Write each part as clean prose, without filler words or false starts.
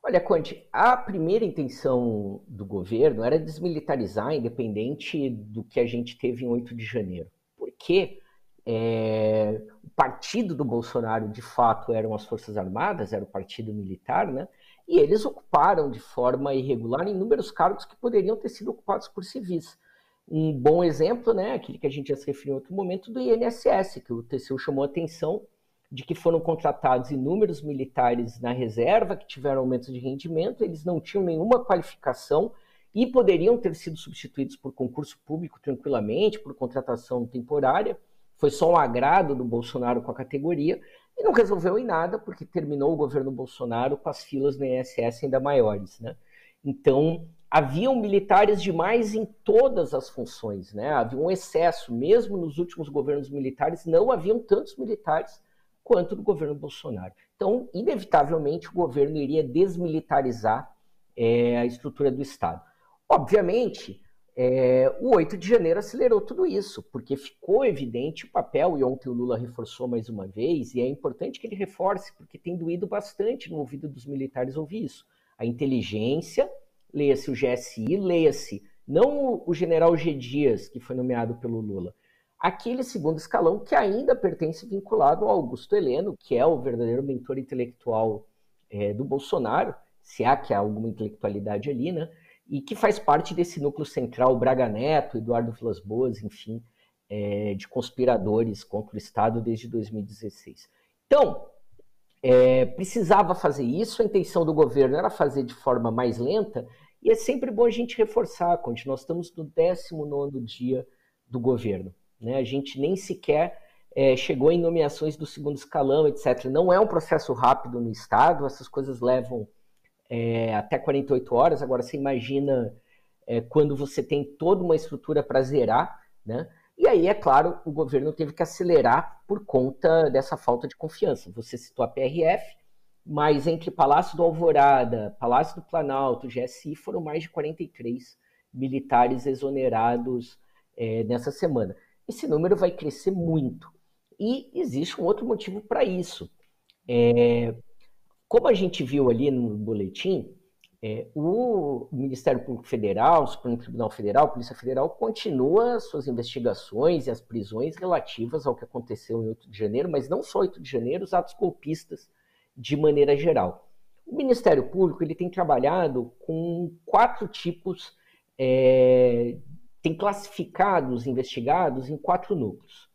Olha, Conte, a primeira intenção do governo era desmilitarizar, independente do que a gente teve em 8 de janeiro. Porque o partido do Bolsonaro, de fato, eram as Forças Armadas, era o partido militar, né? E eles ocuparam de forma irregular inúmeros cargos que poderiam ter sido ocupados por civis. Um bom exemplo, né, aquele que a gente já se referiu em outro momento, do INSS, que o TCU chamou a atenção de que foram contratados inúmeros militares na reserva, que tiveram aumentos de rendimento, eles não tinham nenhuma qualificação e poderiam ter sido substituídos por concurso público tranquilamente, por contratação temporária. Foi só um agrado do Bolsonaro com a categoria e não resolveu em nada, porque terminou o governo Bolsonaro com as filas no INSS ainda maiores, né? Então, haviam militares demais em todas as funções, né? Havia um excesso, mesmo nos últimos governos militares, não haviam tantos militares quanto no governo Bolsonaro. Então, inevitavelmente, o governo iria desmilitarizar a estrutura do Estado. Obviamente, o 8 de janeiro acelerou tudo isso, porque ficou evidente o papel, e ontem o Lula reforçou mais uma vez, e é importante que ele reforce, porque tem doído bastante no ouvido dos militares ouvir isso. A inteligência, leia-se o GSI, leia-se não o general G. Dias, que foi nomeado pelo Lula, aquele segundo escalão que ainda pertence vinculado ao Augusto Heleno, que é o verdadeiro mentor intelectual do Bolsonaro, se há que há alguma intelectualidade ali, né? E que faz parte desse núcleo central, Braga Neto, Eduardo Vilas Boas, enfim, de conspiradores contra o Estado desde 2016. Então, precisava fazer isso, a intenção do governo era fazer de forma mais lenta, e é sempre bom a gente reforçar, Conte, nós estamos no 19º dia do governo. Né? A gente nem sequer chegou em nomeações do segundo escalão, etc. Não é um processo rápido no Estado, essas coisas levam até 48 horas. Agora, você imagina quando você tem toda uma estrutura para zerar, né? E aí, é claro, o governo teve que acelerar por conta dessa falta de confiança. Você citou a PRF, mas entre Palácio do Alvorada, Palácio do Planalto, GSI, foram mais de 43 militares exonerados nessa semana. Esse número vai crescer muito. E existe um outro motivo para isso. Como a gente viu ali no boletim, o Ministério Público Federal, o Supremo Tribunal Federal, a Polícia Federal, continua suas investigações e as prisões relativas ao que aconteceu em 8 de janeiro, mas não só 8 de janeiro, os atos golpistas de maneira geral. O Ministério Público ele tem trabalhado com 4 tipos, tem classificado os investigados em 4 núcleos.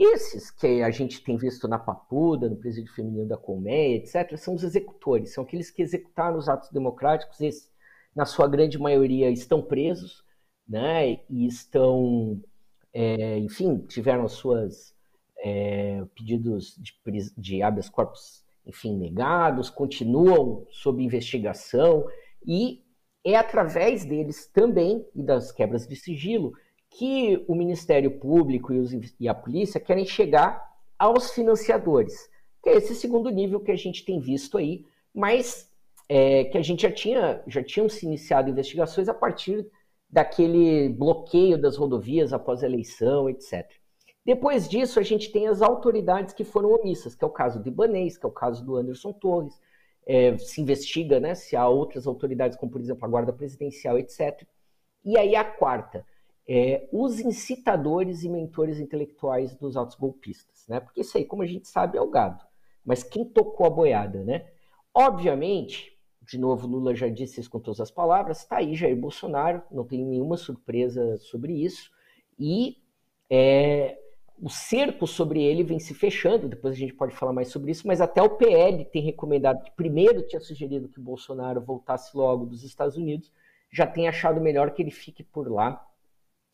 Esses que a gente tem visto na Papuda, no Presídio Feminino da Colmeia, etc., são os executores, são aqueles que executaram os atos democráticos. Esses, na sua grande maioria, estão presos, né, e estão, enfim, tiveram os seus pedidos de habeas corpus, enfim, negados, continuam sob investigação, e é através deles também, e das quebras de sigilo, que o Ministério Público e a polícia querem chegar aos financiadores, que é esse segundo nível que a gente tem visto aí, mas que a gente já tinham se iniciado investigações a partir daquele bloqueio das rodovias após a eleição, etc. Depois disso, a gente tem as autoridades que foram omissas, que é o caso do Ibanez, que é o caso do Anderson Torres, se investiga, né, se há outras autoridades, como por exemplo a Guarda Presidencial, etc. E aí a quarta, os incitadores e mentores intelectuais dos atos golpistas, né? Porque isso aí, como a gente sabe, é o gado. Mas quem tocou a boiada, né? Obviamente, de novo, Lula já disse isso com todas as palavras, está aí Jair Bolsonaro, não tem nenhuma surpresa sobre isso, e o cerco sobre ele vem se fechando, depois a gente pode falar mais sobre isso, mas até o PL tem recomendado, que primeiro tinha sugerido que o Bolsonaro voltasse logo dos Estados Unidos, já tem achado melhor que ele fique por lá.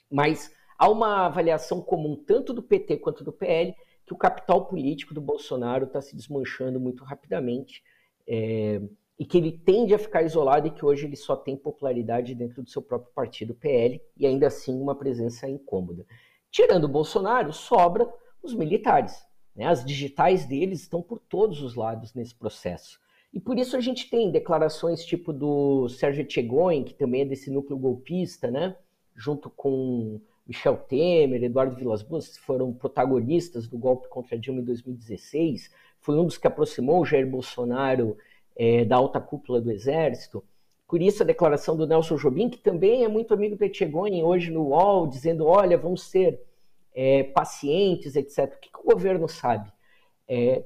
Mas há uma avaliação comum, tanto do PT quanto do PL, que o capital político do Bolsonaro está se desmanchando muito rapidamente, e que ele tende a ficar isolado e que hoje ele só tem popularidade dentro do seu próprio partido, PL, e ainda assim uma presença incômoda. Tirando o Bolsonaro, sobra os militares, né? As digitais deles estão por todos os lados nesse processo. E por isso a gente tem declarações tipo do Sérgio Etchegoyen, que também é desse núcleo golpista, né? Junto com Michel Temer, Eduardo Vilas Boas, que foram protagonistas do golpe contra Dilma em 2016, foi um dos que aproximou o Jair Bolsonaro da alta cúpula do Exército. Por isso a declaração do Nelson Jobim, que também é muito amigo do Etchegoni, hoje no UOL, dizendo, olha, vamos ser pacientes, etc. O que o governo sabe?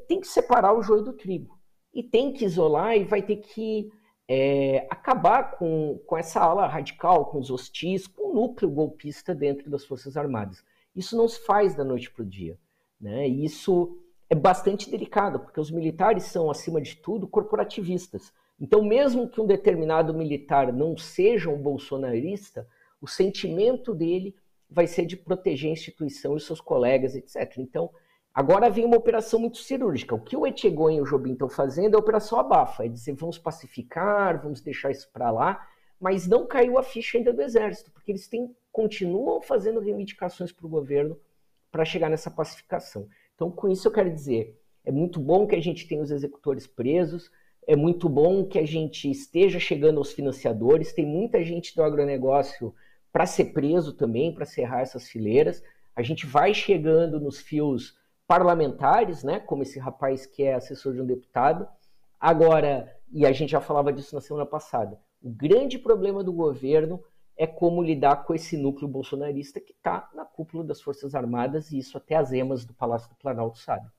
Tem que separar o joio do trigo. E tem que isolar e vai ter que acabar com essa ala radical, com os hostis, com o núcleo golpista dentro das Forças Armadas. Isso não se faz da noite para o dia, né? E isso é bastante delicado, porque os militares são, acima de tudo, corporativistas. Então, mesmo que um determinado militar não seja um bolsonarista, o sentimento dele vai ser de proteger a instituição e seus colegas, etc. Então, agora vem uma operação muito cirúrgica. O que o Etchegoni e o Jobim estão fazendo é a operação abafa, é dizer, vamos pacificar, vamos deixar isso para lá, mas não caiu a ficha ainda do Exército, porque eles continuam fazendo reivindicações para o governo para chegar nessa pacificação. Então, com isso eu quero dizer, é muito bom que a gente tenha os executores presos, é muito bom que a gente esteja chegando aos financiadores, tem muita gente do agronegócio para ser preso também, para cerrar essas fileiras, a gente vai chegando nos fios parlamentares, né, como esse rapaz que é assessor de um deputado. Agora, e a gente já falava disso na semana passada, o grande problema do governo é como lidar com esse núcleo bolsonarista que está na cúpula das Forças Armadas, e isso até as emas do Palácio do Planalto sabem.